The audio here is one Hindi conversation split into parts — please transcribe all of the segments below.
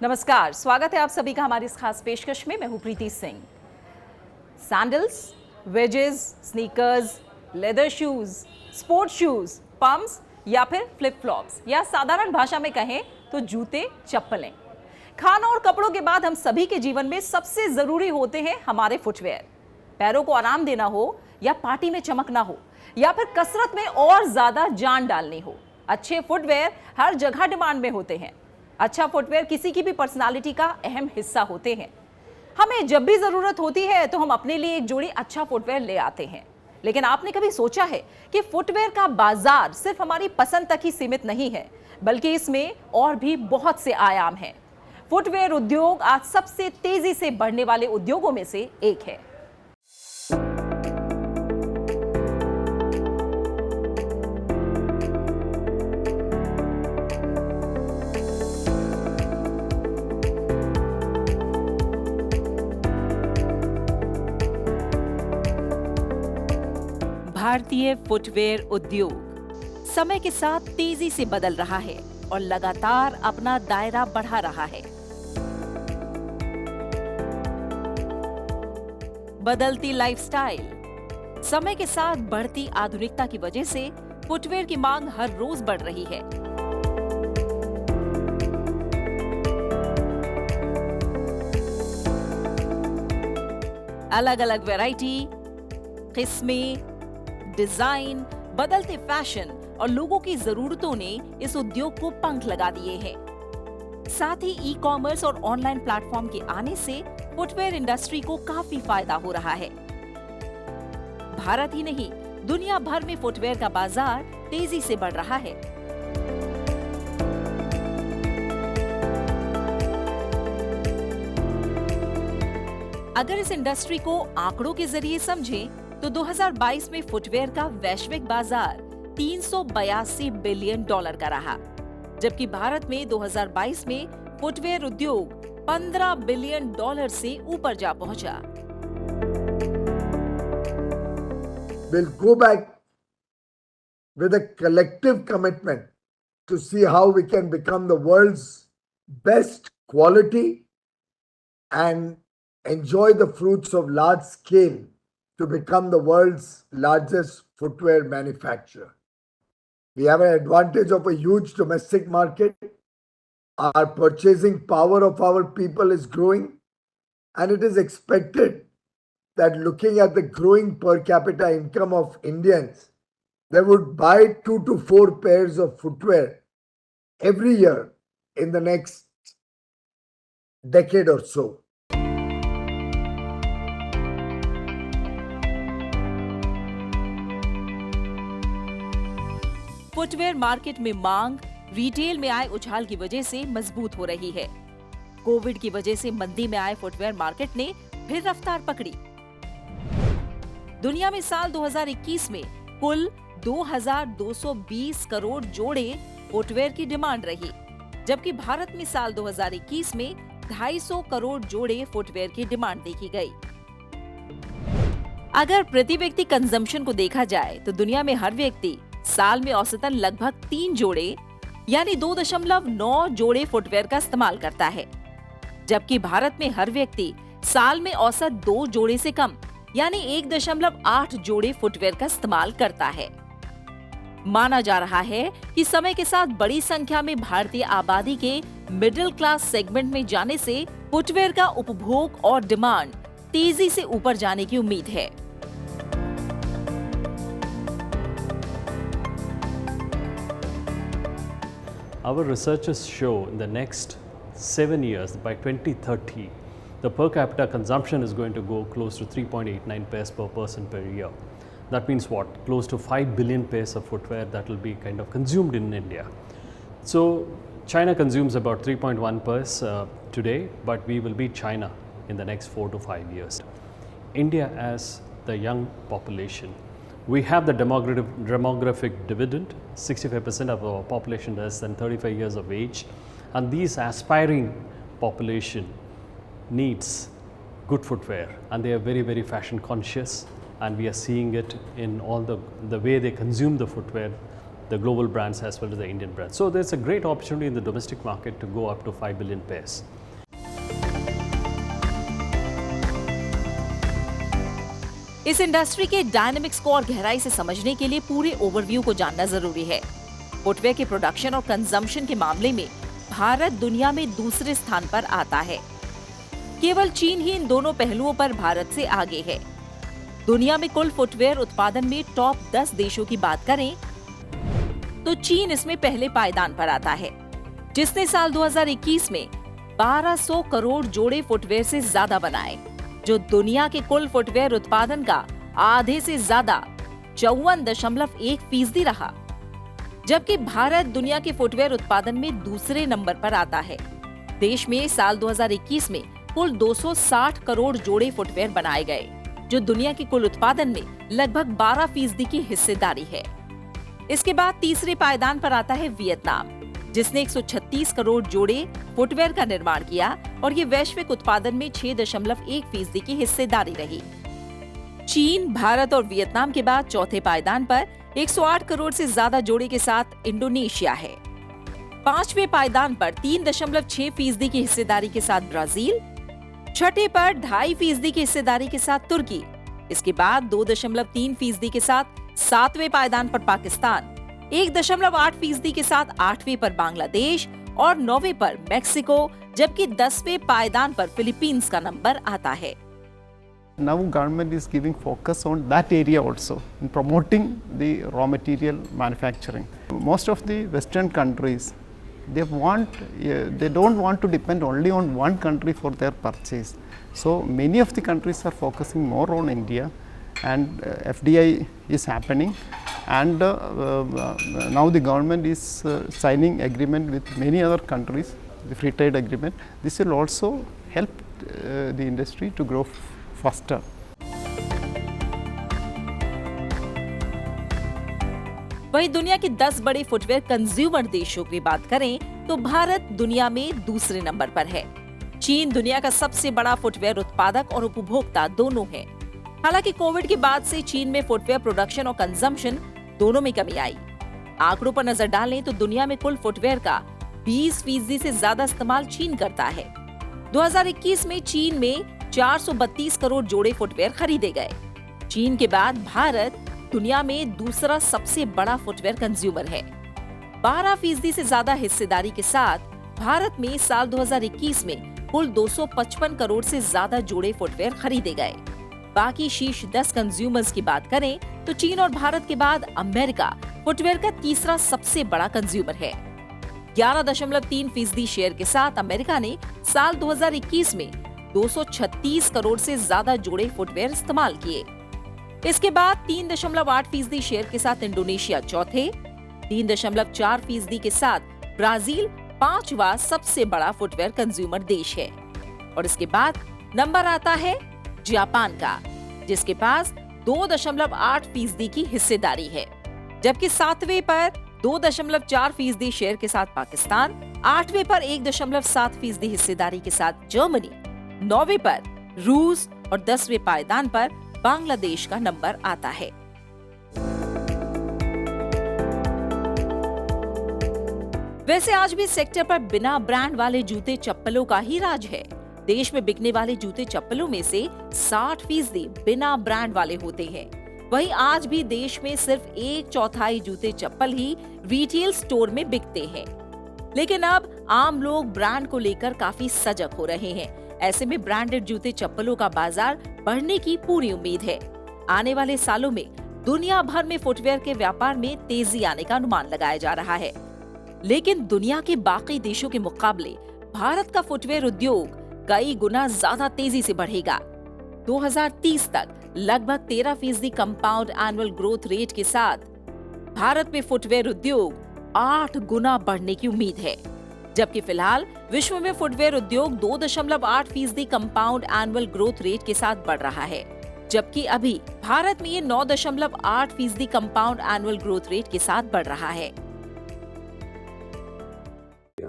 नमस्कार, स्वागत है आप सभी का हमारी इस खास पेशकश में। मैं हूं Preeti Singh. Sandals, wedges, sneakers, leather shoes, sports shoes, pumps या फिर फ्लिप फ्लॉप्स, या साधारण भाषा में कहें तो जूते, चप्पलें। खाना और कपड़ों के बाद हम सभी के जीवन में सबसे जरूरी होते हैं हमारे फुटवेयर। पैरों को आराम देना हो या पार्टी में चमकना हो या फिर कसरत में और ज्यादा जान डालनी हो, अच्छे फुटवेयर हर जगह डिमांड में होते हैं। अच्छा फुटवेयर किसी की भी पर्सनालिटी का अहम हिस्सा होते हैं। हमें जब भी जरूरत होती है तो हम अपने लिए एक जोड़ी अच्छा फुटवेयर ले आते हैं। लेकिन आपने कभी सोचा है कि फुटवेयर का बाजार सिर्फ हमारी पसंद तक ही सीमित नहीं है, बल्कि इसमें और भी बहुत से आयाम हैं। फुटवेयर उद्योग आज सबसे तेजी से बढ़ने वाले उद्योगों में से एक है। भारतीय फुटवेयर उद्योग समय के साथ तेजी से बदल रहा है और लगातार अपना दायरा बढ़ा रहा है। बदलती लाइफस्टाइल, समय के साथ बढ़ती आधुनिकता की वजह से फुटवेयर की मांग हर रोज बढ़ रही है। अलग अलग वैरायटी, किस्में, डिजाइन, बदलते फैशन और लोगों की जरूरतों ने इस उद्योग को पंख लगा दिए हैं। साथ ही ई कॉमर्स और ऑनलाइन प्लेटफॉर्म के आने से फुटवेयर इंडस्ट्री को काफी फायदा हो रहा है। भारत ही नहीं, दुनिया भर में फुटवेयर का बाजार तेजी से बढ़ रहा है। अगर इस इंडस्ट्री को आंकड़ों के जरिए समझें तो 2022 में फुटवेयर का वैश्विक बाजार $382 बिलियन का रहा, जबकि भारत में 2022 में फुटवेयर उद्योग $15 बिलियन से ऊपर जा पहुंचा। We'll go back with a collective commitment to see how we can become the world's best quality and enjoy the fruits of large scale to become the world's largest footwear manufacturer. We have an advantage of a huge domestic market. Our purchasing power of our people is growing, and it is expected that looking at the growing per capita income of Indians, they would buy 2 to 4 pairs of footwear every year in the next decade or so. Footwear market में मांग रिटेल में आए उछाल की वजह से मजबूत हो रही है। कोविड की वजह से मंदी में आए फुटवेयर मार्केट ने फिर रफ्तार पकड़ी। दुनिया में साल 2021 में कुल 2220 करोड़ जोड़े फुटवेयर की डिमांड रही, जबकि भारत में साल 2021 में 250 करोड़ जोड़े फुटवेयर की डिमांड देखी गई। अगर प्रति व्यक्ति कंजम्पशन को देखा जाए तो दुनिया में हर व्यक्ति साल में औसतन लगभग 3 जोड़े यानी 2.9 जोड़े फुटवेयर का इस्तेमाल करता है, जबकि भारत में हर व्यक्ति साल में औसत 2 जोड़े से कम यानी 1.8 जोड़े फुटवेयर का इस्तेमाल करता है। माना जा रहा है कि समय के साथ बड़ी संख्या में भारतीय आबादी के मिडिल क्लास सेगमेंट में जाने से फुटवेयर का उपभोग और डिमांड तेजी से ऊपर जाने की उम्मीद है। Our researchers show in the next 7 years, by 2030, the per capita consumption is going to go close to 3.89 pairs per person per year. That means what? Close to 5 billion pairs of footwear that will be kind of consumed in India. So China consumes about 3.1 pairs today, but we will beat China in the next 4 to 5 years. India as the young population, we have the demographic dividend. 65% of our population less than 35 years of age, and these aspiring population needs good footwear, and they are very, very fashion conscious, and we are seeing it in all the way they consume the footwear. the global brands as well as the Indian brands. So there's a great opportunity in the domestic market to go up to 5 billion pairs. इस इंडस्ट्री के डायनामिक्स को और गहराई से समझने के लिए पूरे ओवरव्यू को जानना जरूरी है। फुटवेयर के प्रोडक्शन और कंजम्पशन के मामले में भारत दुनिया में दूसरे स्थान पर आता है। केवल चीन ही इन दोनों पहलुओं पर भारत से आगे है। दुनिया में कुल फुटवेयर उत्पादन में टॉप 10 देशों की बात करें तो चीन इसमें पहले पायदान पर आता है, जिसने साल 2021 में 1200 करोड़ जोड़े फुटवेयर से ज्यादा बनाए, जो दुनिया के कुल फुटवेयर उत्पादन का आधे से ज्यादा 54.1% रहा। जबकि भारत दुनिया के फुटवेयर उत्पादन में दूसरे नंबर पर आता है। देश में साल 2021 में कुल 260 करोड़ जोड़े फुटवेयर बनाए गए, जो दुनिया के कुल उत्पादन में लगभग 12% की हिस्सेदारी है। इसके बाद तीसरे पायदान पर आता है वियतनाम, जिसने 136 करोड़ जोड़े फुटवेयर का निर्माण किया और ये वैश्विक उत्पादन में 6.1% की हिस्सेदारी रही। चीन, भारत और वियतनाम के बाद चौथे पायदान पर 108 करोड़ से ज्यादा जोड़े के साथ इंडोनेशिया है। पांचवें पायदान पर 3.6% की हिस्सेदारी के साथ ब्राजील, छठे पर 2.5% की हिस्सेदारी के साथ तुर्की, इसके बाद 2.3% के साथ सातवें पायदान पर पाकिस्तान, 1.8% के साथ आठवें पर बांग्लादेश और 9वें पर मैक्सिको, जबकि 10वें पायदान पर फिलीपींस का नंबर आता है। Now government is giving focus on that area also in promoting the raw material manufacturing. Most of the Western countries, they don't want to depend only on one country for their purchase. So many of the countries are focusing more on India, and FDI is happening, and now the government is signing agreement with many other countries, the free trade agreement. This will also help the industry to grow faster. वहीं दुनिया के 10 बड़े फुटवेयर कंज्यूमर देशों की बात करें तो भारत दुनिया में दूसरे नंबर पर है। चीन दुनिया का सबसे बड़ा फुटवेयर उत्पादक और उपभोक्ता दोनों है। हालांकि कोविड के बाद से चीन में फुटवेयर प्रोडक्शन और कंजम्पशन दोनों में कमी आई। आंकड़ों पर नजर डालें तो दुनिया में कुल फुटवेयर का 20% से ज्यादा इस्तेमाल चीन करता है। 2021 में चीन में 432 करोड़ जोड़े फुटवेयर खरीदे गए। चीन के बाद भारत दुनिया में दूसरा सबसे बड़ा फुटवेयर कंज्यूमर है। 12% से ज्यादा हिस्सेदारी के साथ भारत में साल 2021 में कुल 255 करोड़ से ज्यादा जोड़े फुटवेयर खरीदे गए। बाकी शीर्ष 10 कंज्यूमर्स की बात करें तो चीन और भारत के बाद अमेरिका फुटवेयर का तीसरा सबसे बड़ा कंज्यूमर है। 11.3% शेयर के साथ अमेरिका ने साल 2021 में 236 करोड़ से ज्यादा जोड़े फुटवेयर इस्तेमाल किए। इसके बाद 3.8% शेयर के साथ इंडोनेशिया चौथे, 3.4% के साथ ब्राजील पांचवा सबसे बड़ा फुटवेयर कंज्यूमर देश है। और इसके बाद नंबर आता है जापान का, जिसके पास 2.8% की हिस्सेदारी है। जबकि सातवें पर 2.4% शेयर के साथ पाकिस्तान, आठवें पर 1.7% हिस्सेदारी के साथ जर्मनी, 9वें पर रूस और 10वें पायदान पर बांग्लादेश का नंबर आता है। वैसे आज भी सेक्टर पर बिना ब्रांड वाले जूते चप्पलों का ही राज है। देश में बिकने वाले जूते चप्पलों में से 60% बिना ब्रांड वाले होते हैं। वहीं आज भी देश में सिर्फ 1/4 जूते चप्पल ही रिटेल स्टोर में बिकते हैं। लेकिन अब आम लोग ब्रांड को लेकर काफी सजग हो रहे हैं। ऐसे में ब्रांडेड जूते चप्पलों का बाजार बढ़ने की पूरी उम्मीद है। आने वाले सालों में दुनिया भर में फुटवेयर के व्यापार में तेजी आने का अनुमान लगाया जा रहा है। लेकिन दुनिया के बाकी देशों के मुकाबले भारत का फुटवेयर उद्योग कई गुना ज्यादा तेजी से बढ़ेगा। 2030 तक लगभग 13% कंपाउंड एनुअल ग्रोथ रेट के साथ भारत में फुटवेयर उद्योग 8 गुना बढ़ने की उम्मीद है। जबकि फिलहाल विश्व में फुटवेयर उद्योग 2.8% कंपाउंड एनुअल ग्रोथ रेट के साथ बढ़ रहा है, जबकि अभी भारत में ये 9.8% कंपाउंड एनुअल ग्रोथ रेट के साथ बढ़ रहा है।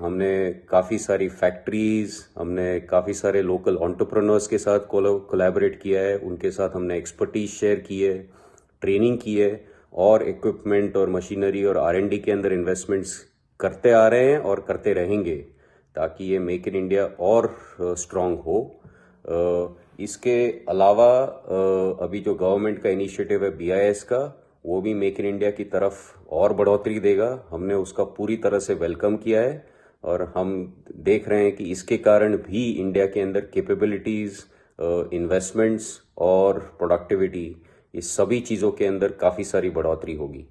हमने काफ़ी सारी फैक्ट्रीज, हमने काफ़ी सारे लोकल एंटरप्रेन्योर्स के साथ कोलैबोरेट किया है। उनके साथ हमने एक्सपर्टीज शेयर की है, ट्रेनिंग की है और इक्विपमेंट और मशीनरी और R&D के अंदर इन्वेस्टमेंट्स करते आ रहे हैं और करते रहेंगे ताकि ये मेक इन इंडिया और स्ट्रांग हो। इसके अलावा अभी जो गवर्नमेंट का इनिशिएटिव है BIS का, वो भी मेक इन इंडिया की तरफ और बढ़ोतरी देगा। हमने उसका पूरी तरह से वेलकम किया है और हम देख रहे हैं कि इसके कारण भी इंडिया के अंदर कैपेबिलिटीज, इन्वेस्टमेंट्स और प्रोडक्टिविटी, इस सभी चीज़ों के अंदर काफ़ी सारी बढ़ोतरी होगी।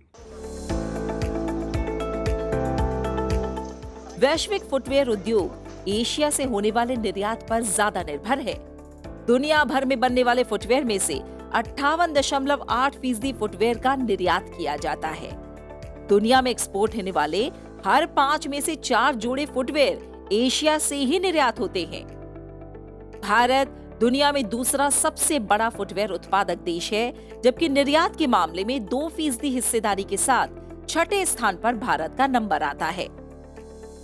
वैश्विक फुटवेयर उद्योग एशिया से होने वाले निर्यात पर ज्यादा निर्भर है। दुनिया भर में बनने वाले फुटवेयर में से 58.8% फुटवेयर का निर्यात किया जाता है। दुनिया में एक्सपोर्ट होने वाले हर 5 में से 4 जोड़े फुटवेयर एशिया से ही निर्यात होते हैं। भारत दुनिया में दूसरा सबसे बड़ा फुटवेयर उत्पादक देश है, जबकि निर्यात के मामले में 2% हिस्सेदारी के साथ छठे स्थान पर भारत का नंबर आता है।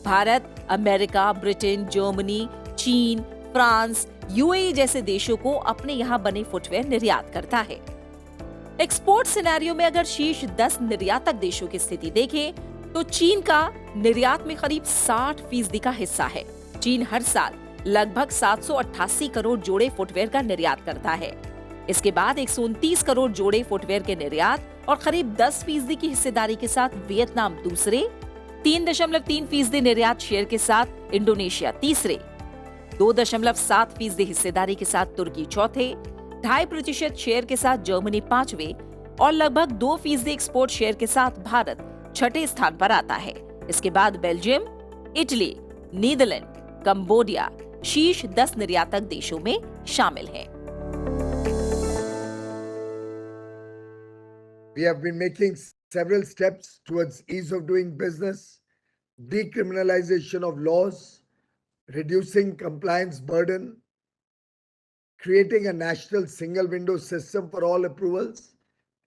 भारत अमेरिका, ब्रिटेन, जर्मनी, चीन, फ्रांस, UAE जैसे देशों को अपने यहाँ बने फुटवेयर निर्यात करता है। एक्सपोर्ट सिनेरियो में अगर शीर्ष 10 निर्यातक देशों की स्थिति देखें तो चीन का निर्यात में करीब 60% का हिस्सा है। चीन हर साल लगभग 788 करोड़ जोड़े फुटवेयर का निर्यात करता है। इसके बाद 129 करोड़ जोड़े फुटवेयर के निर्यात और करीब 10% की हिस्सेदारी के साथ वियतनाम दूसरे, 3.3% निर्यात शेयर के साथ इंडोनेशिया तीसरे, 2.7% हिस्सेदारी के साथ तुर्की चौथे, 2.5% शेयर के साथ जर्मनी पांचवे और लगभग 2% एक्सपोर्ट शेयर के साथ भारत छठे स्थान पर आता है। इसके बाद बेल्जियम, इटली, नीदरलैंड, कंबोडिया शीर्ष 10 निर्यातक देशों में शामिल हैं। We have been making several steps towards ease of doing business, decriminalization of laws, reducing compliance burden, creating a national single window system for all approvals.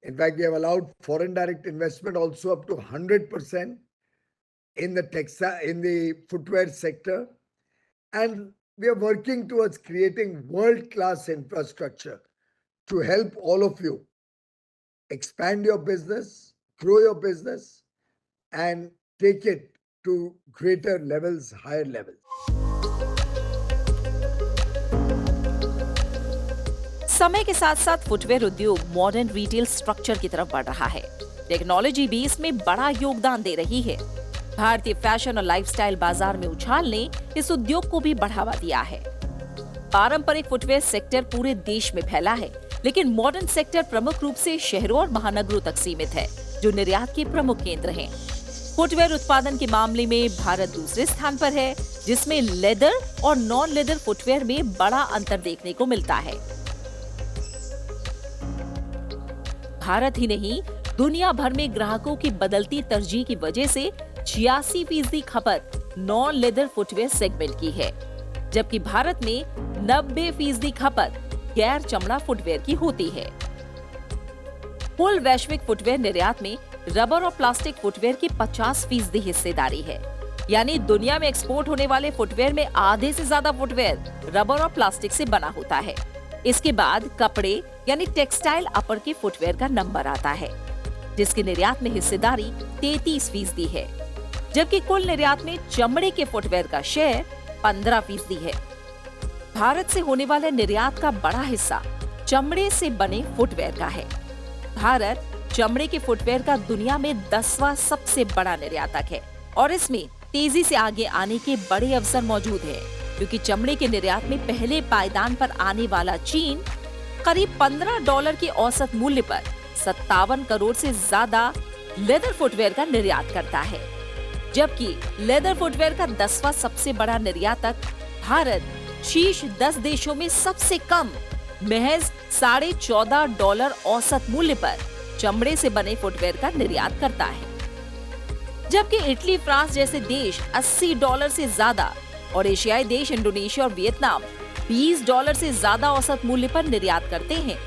In fact, we have allowed foreign direct investment also up to 100% in the footwear sector. And we are working towards creating world-class infrastructure to help all of you expand your business, grow your business, and take it to greater levels, higher levels. समय के साथ साथ फुटवेयर उद्योग मॉडर्न रिटेल स्ट्रक्चर की तरफ बढ़ रहा है। टेक्नोलॉजी भी इसमें बड़ा योगदान दे रही है। भारतीय फैशन और लाइफस्टाइल बाजार में उछाल ने इस उद्योग को भी बढ़ावा दिया है। पारंपरिक फुटवेयर सेक्टर पूरे देश में फैला है, लेकिन मॉडर्न सेक्टर प्रमुख रूप से शहरों और महानगरों तक सीमित है, जो निर्यात के प्रमुख केंद्र हैं। फुटवेयर उत्पादन के मामले में भारत दूसरे स्थान पर है, जिसमें लेदर और नॉन लेदर फुटवेयर में बड़ा अंतर देखने को मिलता है। भारत ही नहीं, दुनिया भर में ग्राहकों की बदलती तरजीह की वजह से 86% खपत नॉन लेदर फुटवेयर सेगमेंट की है, जबकि भारत में 90% खपत गैर चमड़ा फुटवेयर की होती है। कुल वैश्विक फुटवेयर निर्यात में रबर और प्लास्टिक फुटवेयर की 50% हिस्सेदारी है, यानी दुनिया में एक्सपोर्ट होने वाले फुटवेयर में आधे से ज्यादा फुटवेयर रबर और प्लास्टिक से बना होता है। इसके बाद कपड़े यानी टेक्सटाइल अपर के फुटवेयर का नंबर आता है, जिसकी निर्यात में हिस्सेदारी 33% है, जबकि कुल निर्यात में चमड़े के फुटवेयर का शेयर 15% है। भारत से होने वाले निर्यात का बड़ा हिस्सा चमड़े से बने फुटवेयर का है। भारत चमड़े के फुटवेयर का दुनिया में 10वां सबसे बड़ा निर्यातक है और इसमें तेजी से आगे आने के बड़े अवसर मौजूद हैं, क्योंकि चमड़े के निर्यात में पहले पायदान पर आने वाला चीन करीब $15 के औसत मूल्य पर 57 करोड़ से ज्यादा लेदर फुटवेयर का निर्यात करता है, जबकि लेदर फुटवेयर का 10वां सबसे बड़ा निर्यातक भारत शीर्ष 10 देशों में सबसे कम महज $14.5 औसत मूल्य पर चमड़े से बने फुटवेयर का निर्यात करता है, जबकि इटली, फ्रांस जैसे देश $80 से ज्यादा और एशियाई देश इंडोनेशिया और वियतनाम $20 से ज्यादा औसत मूल्य पर निर्यात करते हैं।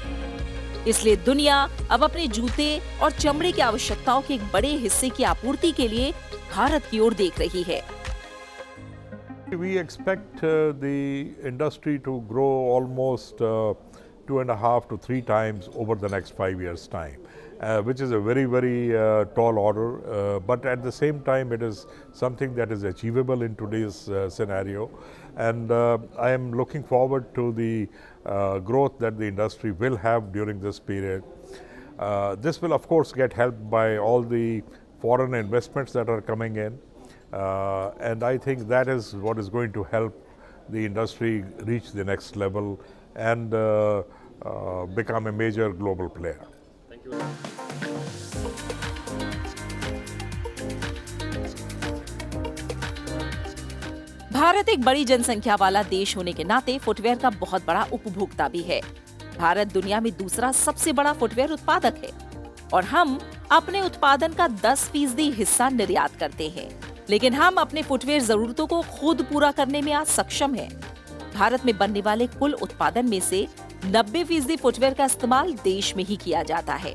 इसलिए दुनिया अब अपने जूते और चमड़े की आवश्यकताओं के एक बड़े हिस्से की आपूर्ति के लिए भारत की ओर देख रही है। We expect the industry to grow almost 2.5 to 3 times over the next 5 years' time. which is a very, very tall order. But at the same time, it is something that is achievable in today's scenario. And I am looking forward to the growth that the industry will have during this period. This will, of course, get helped by all the foreign investments that are coming in. And I think that is what is going to help the industry reach the next level and become a major global player. Bharat एक बड़ी जनसंख्या वाला देश होने के नाते फुटवेयर का बहुत बड़ा उपभोक्ता भी है। भारत दुनिया में दूसरा सबसे बड़ा फुटवेयर उत्पादक है और हम अपने उत्पादन का 10% हिस्सा निर्यात करते हैं, लेकिन हम अपने फुटवेयर जरूरतों को खुद पूरा करने में आज सक्षम हैं। भारत में बनने वाले कुल उत्पादन में से 90% फुटवेयर का इस्तेमाल देश में ही किया जाता है,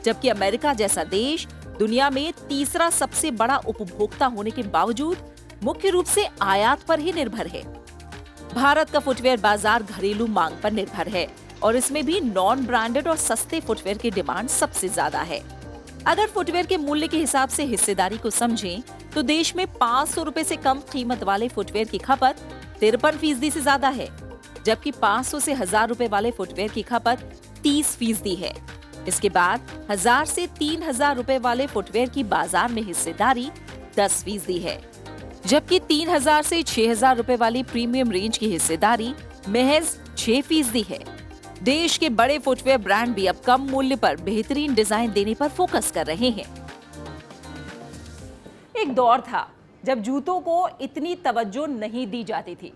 जबकि अमेरिका जैसा देश दुनिया में तीसरा सबसे बड़ा उपभोक्ता होने के बावजूद मुख्य रूप से आयात पर ही निर्भर है। भारत का फुटवेयर बाजार घरेलू मांग पर निर्भर है और इसमें भी नॉन ब्रांडेड और सस्ते फुटवेयर की डिमांड सबसे ज्यादा है। अगर फुटवेयर के मूल्य के हिसाब से हिस्सेदारी को समझें तो देश में 500 रुपए से कम कीमत वाले फुटवेयर की खपत 53% से ज्यादा है, जबकि 500 से 1000 रुपए वाले फुटवेयर की खपत 30% है। इसके बाद 1000 से 3000 रुपए वाले फुटवेयर की बाजार में हिस्सेदारी 10% है, जबकि 3000 से 6000 रुपए वाली प्रीमियम रेंज की हिस्सेदारी महज 6% है। देश के बड़े फुटवेयर ब्रांड भी अब कम मूल्य पर बेहतरीन डिजाइन देने पर फोकस कर रहे हैं। एक दौर था जब जूतों को इतनी तवज्जो नहीं दी जाती थी,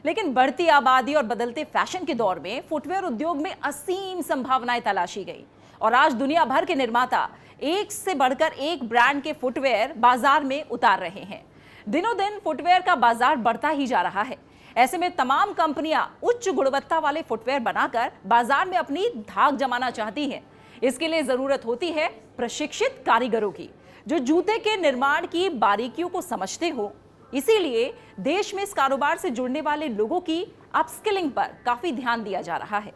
लेकिन बढ़ती आबादी और बदलते फैशन के दौर में फुटवेयर उद्योग में असीम संभावनाएं तलाशी गई और आज दुनिया भर के निर्माता एक से बढ़कर एक ब्रांड के फुटवेयर बाजार में उतार रहे हैं। दिनों दिन फुटवेयर का बाजार बढ़ता ही जा रहा है। ऐसे में तमाम कंपनियां उच्च गुणवत्ता वाले फुटवेयर बनाकर बाजार में अपनी धाक जमाना चाहती हैं। इसके लिए जरूरत होती है प्रशिक्षित कारीगरों की, जो जूते के निर्माण की बारीकियों को समझते हो। इसीलिए देश में इस कारोबार से जुड़ने वाले लोगों की अपस्किलिंग पर काफी ध्यान दिया जा रहा है।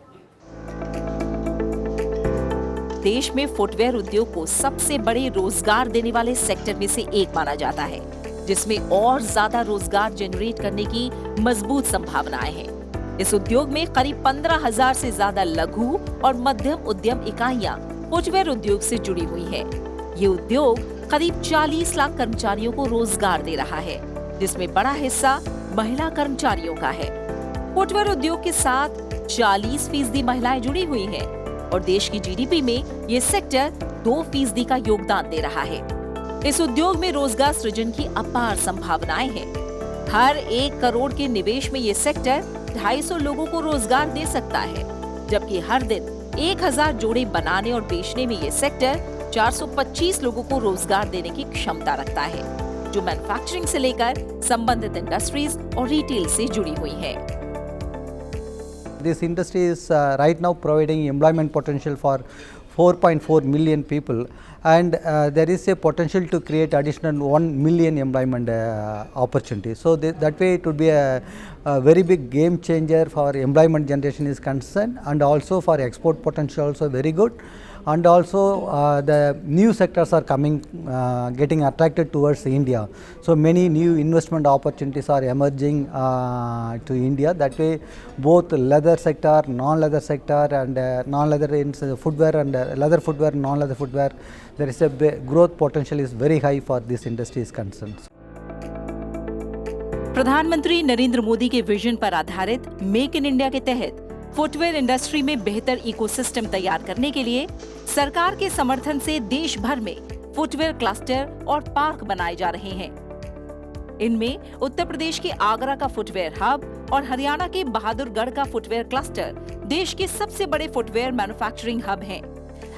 देश में फुटवेयर उद्योग को सबसे बड़े रोजगार देने वाले सेक्टर में से एक माना जाता है, जिसमें और ज्यादा रोजगार जनरेट करने की मजबूत संभावनाएं हैं। इस उद्योग में करीब 15,000 से ज्यादा लघु और मध्यम उद्यम इकाइयां फुटवेयर उद्योग से जुड़ी हुई है। ये उद्योग करीब 40 लाख कर्मचारियों को रोजगार दे रहा है, जिसमें बड़ा हिस्सा महिला कर्मचारियों का है। फुटवेयर उद्योग के साथ 40% महिलाएं जुड़ी हुई हैं और देश की जीडीपी में ये सेक्टर 2% का योगदान दे रहा है। इस उद्योग में रोजगार सृजन की अपार संभावनाएं हैं। हर 1 करोड़ के निवेश में ये सेक्टर 250 लोगों को रोजगार दे सकता है, जबकि हर दिन 1000 जोड़े बनाने और बेचने में ये सेक्टर 425 लोगों को रोजगार देने की क्षमता रखता है, जो मैन्युफैक्चरिंग से लेकर संबंधित इंडस्ट्रीज और रिटेल से जुड़ी हुई है। This industry is right now providing employment potential for 4.4 million people, and there is a potential to create additional 1 million employment opportunities. So that way it would be a very big game changer for employment generation is concerned, and also for export potential also very good. And also the new sectors are coming, getting attracted towards India. So many new investment opportunities are emerging to India. That way both leather sector, non-leather sector, and non-leather in footwear and leather footwear, non-leather footwear, there is a growth potential is very high for this industry is concerned. प्रधानमंत्री नरेंद्र मोदी के विजन पर आधारित मेक इन इंडिया के तहत फुटवेयर इंडस्ट्री में बेहतर इकोसिस्टम तैयार करने के लिए सरकार के समर्थन से देश भर में फुटवेयर क्लस्टर और पार्क बनाए जा रहे हैं। इनमें उत्तर प्रदेश के आगरा का फुटवेयर हब और हरियाणा के बहादुरगढ़ का फुटवेयर क्लस्टर देश के सबसे बड़े फुटवेयर मैन्युफैक्चरिंग हब हैं।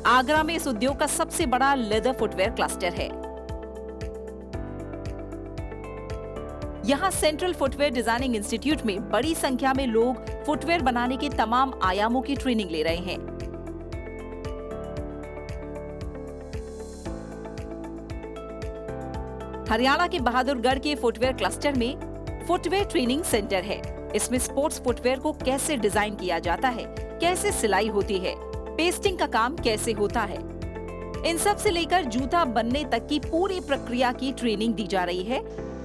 आगरा में इस उद्योग का सबसे बड़ा लेदर फुटवेयर क्लस्टर है। यहाँ सेंट्रल फुटवेयर डिजाइनिंग इंस्टीट्यूट में बड़ी संख्या में लोग फुटवेयर बनाने के तमाम आयामों की ट्रेनिंग ले रहे हैं। हरियाणा के बहादुरगढ़ के फुटवेयर क्लस्टर में फुटवेयर ट्रेनिंग सेंटर है। इसमें स्पोर्ट्स फुटवेयर को कैसे डिजाइन किया जाता है, कैसे सिलाई होती है, पेस्टिंग का काम कैसे होता है, इन सब से लेकर जूता बनने तक की पूरी प्रक्रिया की ट्रेनिंग दी जा रही है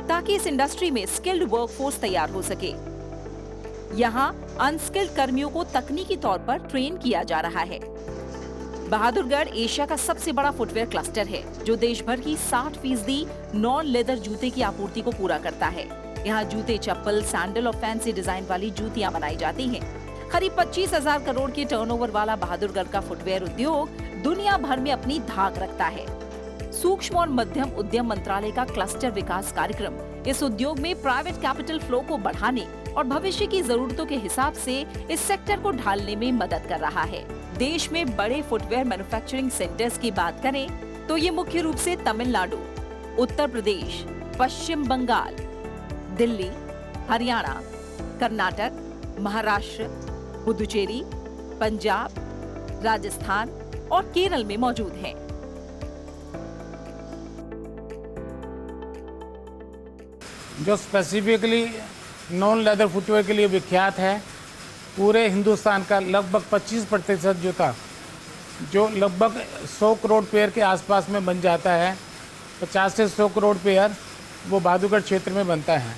ताकि इस इंडस्ट्री में स्किल्ड वर्कफोर्स तैयार हो सके। यहाँ अनस्किल्ड कर्मियों को तकनीकी तौर पर ट्रेन किया जा रहा है। बहादुरगढ़ एशिया का सबसे बड़ा फुटवेयर क्लस्टर है जो देश भर की 60% नॉन लेदर जूते की आपूर्ति को पूरा करता है। यहाँ जूते, चप्पल, सैंडल और फैंसी डिजाइन वाली जूतियाँ बनाई जाती हैं। करीब 25,000 करोड़ के टर्नओवर वाला बहादुरगढ़ का फुटवेयर उद्योग दुनिया भर में अपनी धाक रखता है। सूक्ष्म और मध्यम उद्यम मंत्रालय का क्लस्टर विकास कार्यक्रम इस उद्योग में प्राइवेट कैपिटल फ्लो को बढ़ाने और भविष्य की जरूरतों के हिसाब से इस सेक्टर को ढालने में मदद कर रहा है। देश में बड़े फुटवेयर मैन्युफैक्चरिंग सेंटर्स की बात करें तो ये मुख्य रूप से तमिलनाडु, उत्तर प्रदेश, पश्चिम बंगाल, दिल्ली, हरियाणा, कर्नाटक, महाराष्ट्र, पुदुचेरी, पंजाब, राजस्थान और केरल में मौजूद हैं। जो स्पेसिफिकली नॉन लेदर फुटवेयर के लिए विख्यात है, पूरे हिंदुस्तान का लगभग 25% जूता जो लगभग 100 करोड़ पेयर के आसपास में बन जाता है, 50 से 100 करोड़ पेयर वो बहादुरगढ़ क्षेत्र में बनता है।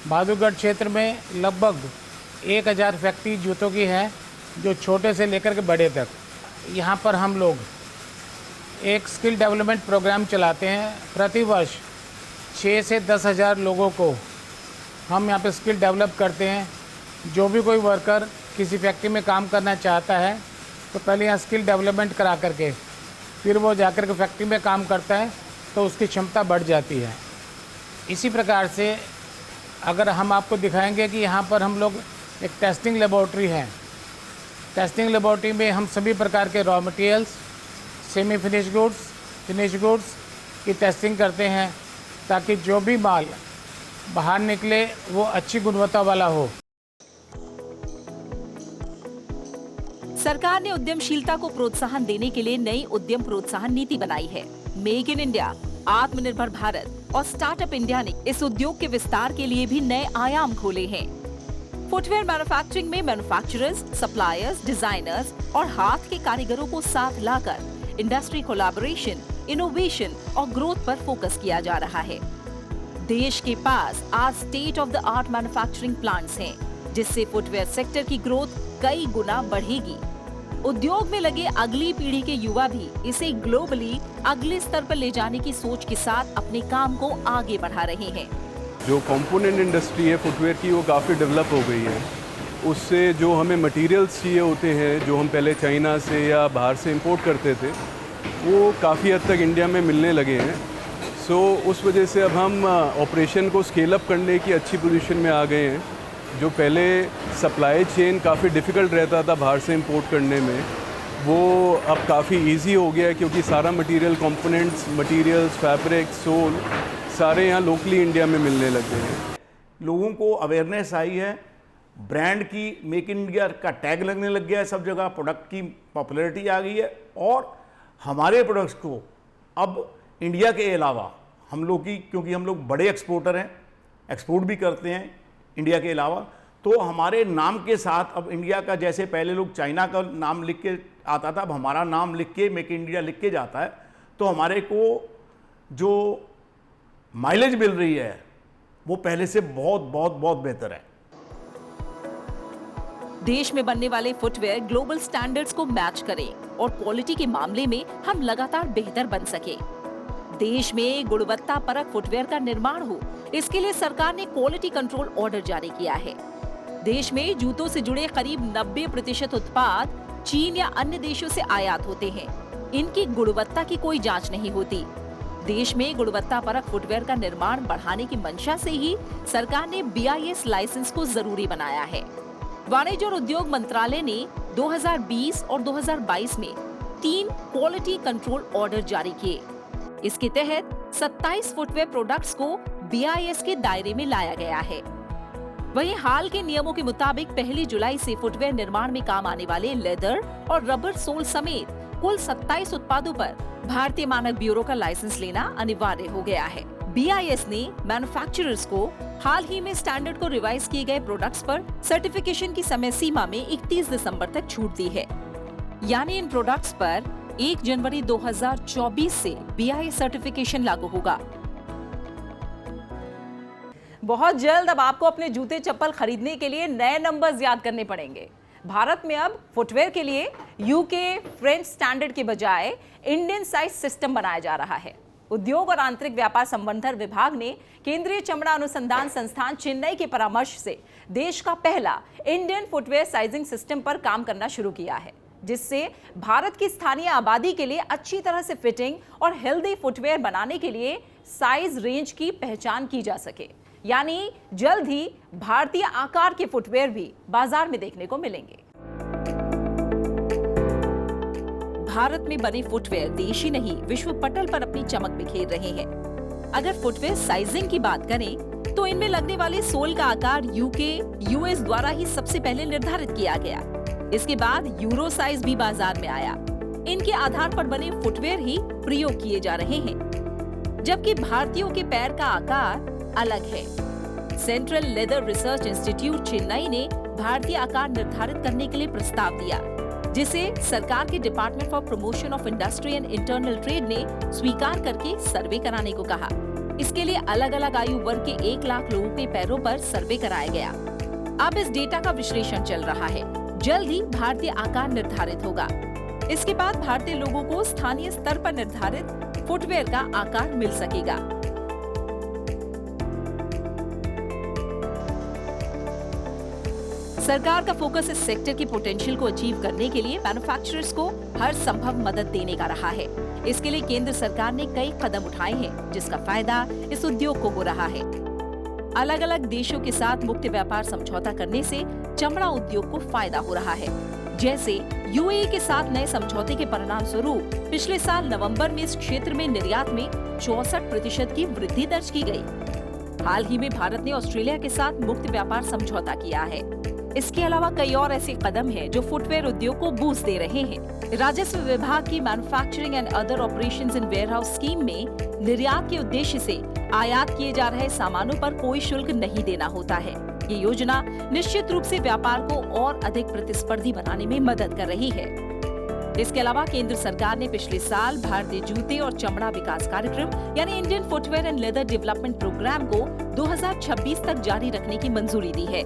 बहादुरगढ़ क्षेत्र में लगभग 1000 फैक्ट्री जूतों की है, जो छोटे से लेकर के बड़े तक। यहाँ पर हम लोग एक स्किल डेवलपमेंट प्रोग्राम चलाते हैं। प्रति वर्ष 6 से 10,000 लोगों को हम यहाँ पे स्किल डेवलप करते हैं। जो भी कोई वर्कर किसी फैक्ट्री में काम करना चाहता है तो पहले यहाँ स्किल डेवलपमेंट करा करके फिर वो जाकर के फैक्ट्री में काम करता है तो उसकी क्षमता बढ़ जाती है। इसी प्रकार से अगर हम आपको दिखाएंगे कि यहाँ पर हम लोग एक टेस्टिंग लेबोरेटरी है। टेस्टिंग लेबोरेटरी में हम सभी प्रकार के raw materials, semi finish goods, finish goods की टेस्टिंग करते हैं ताकि जो भी माल बाहर निकले वो अच्छी गुणवत्ता वाला हो। सरकार ने उद्यमशीलता को प्रोत्साहन देने के लिए नई उद्यम प्रोत्साहन नीति बनाई है। मेक इन इंडिया, आत्मनिर्भर भारत और स्टार्टअप इंडिया ने इस उद्योग के विस्तार के लिए भी नए आयाम खोले हैं। फुटवेयर मैन्युफैक्चरिंग में मैन्युफैक्चरर्स, सप्लायर्स, डिजाइनर्स और हाथ के कारीगरों को साथ लाकर इंडस्ट्री कोलैबोरेशन, इनोवेशन और ग्रोथ पर फोकस किया जा रहा है। देश के पास आज state of the art manufacturing plants हैं, जिससे फुटवेयर सेक्टर की ग्रोथ कई गुना बढ़ेगी। उद्योग में लगे अगली पीढ़ी के युवा भी इसे ग्लोबली अगले स्तर पर ले जाने की सोच के साथ अपने काम को आगे बढ़ा रहे हैं। जो कंपोनेंट इंडस्ट्री है फुटवेयर की वो काफ़ी डेवलप हो गई है। उससे जो हमें मटेरियल्स चाहिए होते हैं, जो हम पहले चाइना से या बाहर से इंपोर्ट करते थे, वो काफ़ी हद तक इंडिया में मिलने लगे हैं। सो उस वजह से अब हम ऑपरेशन को स्केल अप करने की अच्छी पोजीशन में आ गए हैं। जो पहले सप्लाई चेन काफ़ी डिफ़िकल्ट रहता था बाहर से इंपोर्ट करने में, वो अब काफ़ी इजी हो गया है क्योंकि सारा material, components, materials, fabric, sole सारे यहाँ लोकली इंडिया में मिलने लगे हैं। लोगों को अवेयरनेस आई है, ब्रांड की मेक इन इंडिया का टैग लगने लग गया है सब जगह, प्रोडक्ट की पॉपुलैरिटी आ गई है और हमारे प्रोडक्ट्स को अब इंडिया के अलावा हम लोग की, क्योंकि हम लोग बड़े एक्सपोर्टर हैं, एक्सपोर्ट भी करते हैं इंडिया के अलावा, तो हमारे नाम के साथ अब इंडिया का, जैसे पहले लोग चाइना का नाम लिख के आता था, अब हमारा नाम लिख के मेक इन इंडिया लिख के जाता है, तो हमारे को जो माइलेज मिल रही है वो पहले से बहुत बहुत बहुत बेहतर है। देश में बनने वाले फुटवेयर ग्लोबल स्टैंडर्ड्स को मैच करें और क्वालिटी के मामले में हम लगातार बेहतर बन सके। देश में गुणवत्ता परक फुटवेयर का निर्माण हो, इसके लिए सरकार ने क्वालिटी कंट्रोल ऑर्डर जारी किया है। देश में जूतों से जुड़े करीब 90% उत्पाद चीन या अन्य देशों से आयात होते हैं। इनकी गुणवत्ता की कोई जांच नहीं होती। देश में गुणवत्ता परक फुटवेयर का निर्माण बढ़ाने की मंशा से ही सरकार ने BIS लाइसेंस को जरूरी बनाया है। वाणिज्य और उद्योग मंत्रालय ने 2020 और 2022 में 3 क्वालिटी कंट्रोल ऑर्डर जारी किए। इसके तहत 27 फुटवेयर प्रोडक्ट्स को BIS के दायरे में लाया गया है। वहीं हाल के नियमों के मुताबिक 1 जुलाई से फुटवेयर निर्माण में काम आने वाले लेदर और रबर सोल समेत कुल 27 उत्पादों पर भारतीय मानक ब्यूरो का लाइसेंस लेना अनिवार्य हो गया है। BIS ने मैन्युफैक्चरर्स को हाल ही में स्टैंडर्ड को रिवाइज किए गए प्रोडक्ट्स पर सर्टिफिकेशन की समय सीमा में 31 दिसंबर तक छूट दी है। यानी इन प्रोडक्ट्स पर 1 जनवरी 2024 से BIS सर्टिफिकेशन लागू होगा। बहुत जल्द अब आपको अपने जूते चप्पल खरीदने के लिए नए नंबर्स याद करने पड़ेंगे। भारत में अब फुटवेयर के लिए UK फ्रेंच स्टैंडर्ड के बजाय इंडियन साइज सिस्टम बनाया जा रहा है। उद्योग और आंतरिक व्यापार संवर्धन विभाग ने केंद्रीय चमड़ा अनुसंधान संस्थान चेन्नई के परामर्श से देश का पहला इंडियन फुटवेयर साइजिंग सिस्टम पर काम करना शुरू किया है, जिससे भारत की स्थानीय आबादी के लिए अच्छी तरह से फिटिंग और हेल्दी फुटवेयर बनाने के लिए साइज रेंज की पहचान की जा सके। यानी जल्द ही भारतीय आकार के फुटवेयर भी बाजार में देखने को मिलेंगे। भारत में बने फुटवेयर देश ही नहीं विश्व पटल पर अपनी चमक बिखेर रहे हैं। अगर फुटवेयर साइजिंग की बात करें तो इनमें लगने वाले सोल का आकार UK, US द्वारा ही सबसे पहले निर्धारित किया गया। इसके बाद यूरो साइज भी बाजार में आया। इनके आधार पर बने फुटवेयर ही प्रयोग किए जा रहे हैं, जबकि भारतीयों के पैर का आकार अलग है। Central leather research institute Chennai ने भारतीय आकार निर्धारित करने के लिए प्रस्ताव दिया, जिसे सरकार के department for promotion of industry and internal trade ने स्वीकार करके सर्वे कराने को कहा। इसके लिए अलग अलग आयु वर्ग के 1 लाख लोगों के पैरों पर सर्वे कराया गया। अब इस डेटा का विश्लेषण चल रहा है। जल्द ही भारतीय आकार निर्धारित होगा। इसके बाद भारतीय लोगों को स्थानीय स्तर पर निर्धारित फुटवेयर का आकार मिल सकेगा। सरकार का फोकस इस सेक्टर की पोटेंशियल को अचीव करने के लिए मैन्युफैक्चरर्स को हर संभव मदद देने का रहा है। इसके लिए केंद्र सरकार ने कई कदम उठाए हैं, जिसका फायदा इस उद्योग को हो रहा है। अलग अलग देशों के साथ मुक्त व्यापार समझौता करने से चमड़ा उद्योग को फायदा हो रहा है। जैसे UAE के साथ नए समझौते के परिणाम स्वरूप पिछले साल नवंबर में इस क्षेत्र में निर्यात में 64% की वृद्धि दर्ज की गई। हाल ही में भारत ने ऑस्ट्रेलिया के साथ मुक्त व्यापार समझौता किया है। इसके अलावा कई और ऐसे कदम हैं जो फुटवेयर उद्योग को बूस्ट दे रहे हैं। राजस्व विभाग की manufacturing and other operations in warehouse scheme में निर्यात के उद्देश्य से आयात किए जा रहे सामानों पर कोई शुल्क नहीं देना होता है। ये योजना निश्चित रूप से व्यापार को और अधिक प्रतिस्पर्धी बनाने में मदद कर रही है। इसके अलावा केंद्र सरकार ने पिछले साल भारतीय जूते और चमड़ा विकास कार्यक्रम यानी Indian footwear and leather development program को 2026 तक जारी रखने की मंजूरी दी है,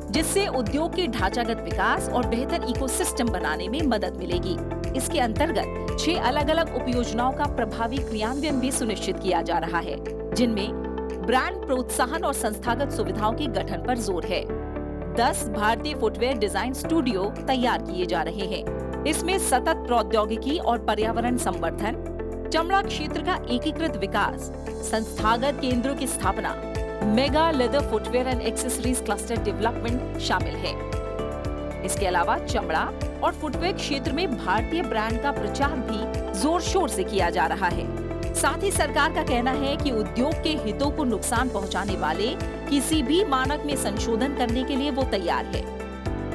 जिससे उद्योग के ढांचागत विकास और बेहतर इकोसिस्टम बनाने में मदद मिलेगी। इसके अंतर्गत 6 अलग अलग उपयोजनाओं का प्रभावी क्रियान्वयन भी सुनिश्चित किया जा रहा है, जिनमें ब्रांड प्रोत्साहन और संस्थागत सुविधाओं के गठन पर जोर है। 10 भारतीय फुटवेयर डिजाइन स्टूडियो तैयार किए जा रहे हैं। इसमें सतत प्रौद्योगिकी और पर्यावरण संवर्धन, चमड़ा क्षेत्र का एकीकृत विकास, संस्थागत केंद्रों की स्थापना, mega leather footwear and accessories cluster development शामिल है। इसके अलावा चमड़ा और फुटवेयर क्षेत्र में भारतीय ब्रांड का प्रचार भी जोर शोर से किया जा रहा है। साथ ही सरकार का कहना है कि उद्योग के हितों को नुकसान पहुंचाने वाले किसी भी मानक में संशोधन करने के लिए वो तैयार है।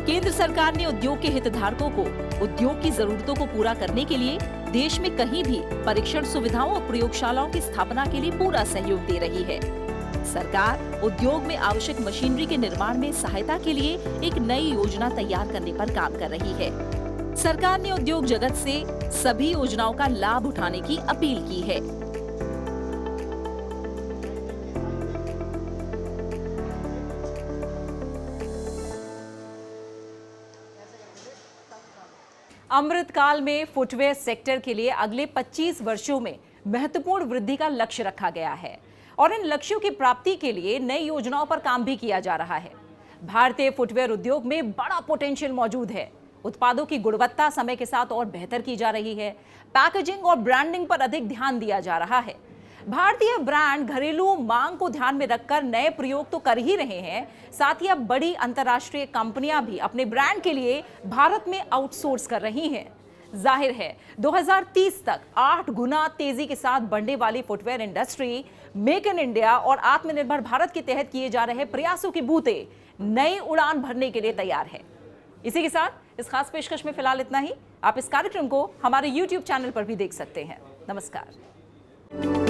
केंद्र सरकार ने उद्योग के हितधारकों को उद्योग की जरूरतों को पूरा करने के लिए देश में कहीं भी परीक्षण सुविधाओं और प्रयोगशालाओं की स्थापना के लिए पूरा सहयोग दे रही है। सरकार उद्योग में आवश्यक मशीनरी के निर्माण में सहायता के लिए एक नई योजना तैयार करने पर काम कर रही है। सरकार ने उद्योग जगत से सभी योजनाओं का लाभ उठाने की अपील की है। अमृतकाल में फुटवेयर सेक्टर के लिए अगले 25 वर्षों में महत्वपूर्ण वृद्धि का लक्ष्य रखा गया है और इन लक्ष्यों की प्राप्ति के लिए नई योजनाओं पर काम भी किया जा रहा है। भारतीय फुटवेयर उद्योग में बड़ा पोटेंशियल मौजूद है। उत्पादों की गुणवत्ता समय के साथ और बेहतर की जा रही है। पैकेजिंग और ब्रांडिंग पर अधिक ध्यान दिया जा रहा है। भारतीय ब्रांड घरेलू मांग को ध्यान में रखकर नए प्रयोग तो कर ही रहे हैं, साथ ही अब बड़ी अंतर्राष्ट्रीय कंपनियां भी अपने ब्रांड के लिए भारत में आउटसोर्स कर रही हैं। जाहिर है 2030 तक 8 गुना तेजी के साथ बढ़ने वाली footwear industry make in India और आत्मनिर्भर भारत के तहत किए जा रहे प्रयासों की बूते नई उड़ान भरने के लिए तैयार है। इसी के साथ इस खास पेशकश में फिलहाल इतना ही। आप इस कार्यक्रम को हमारे YouTube चैनल पर भी देख सकते हैं। नमस्कार।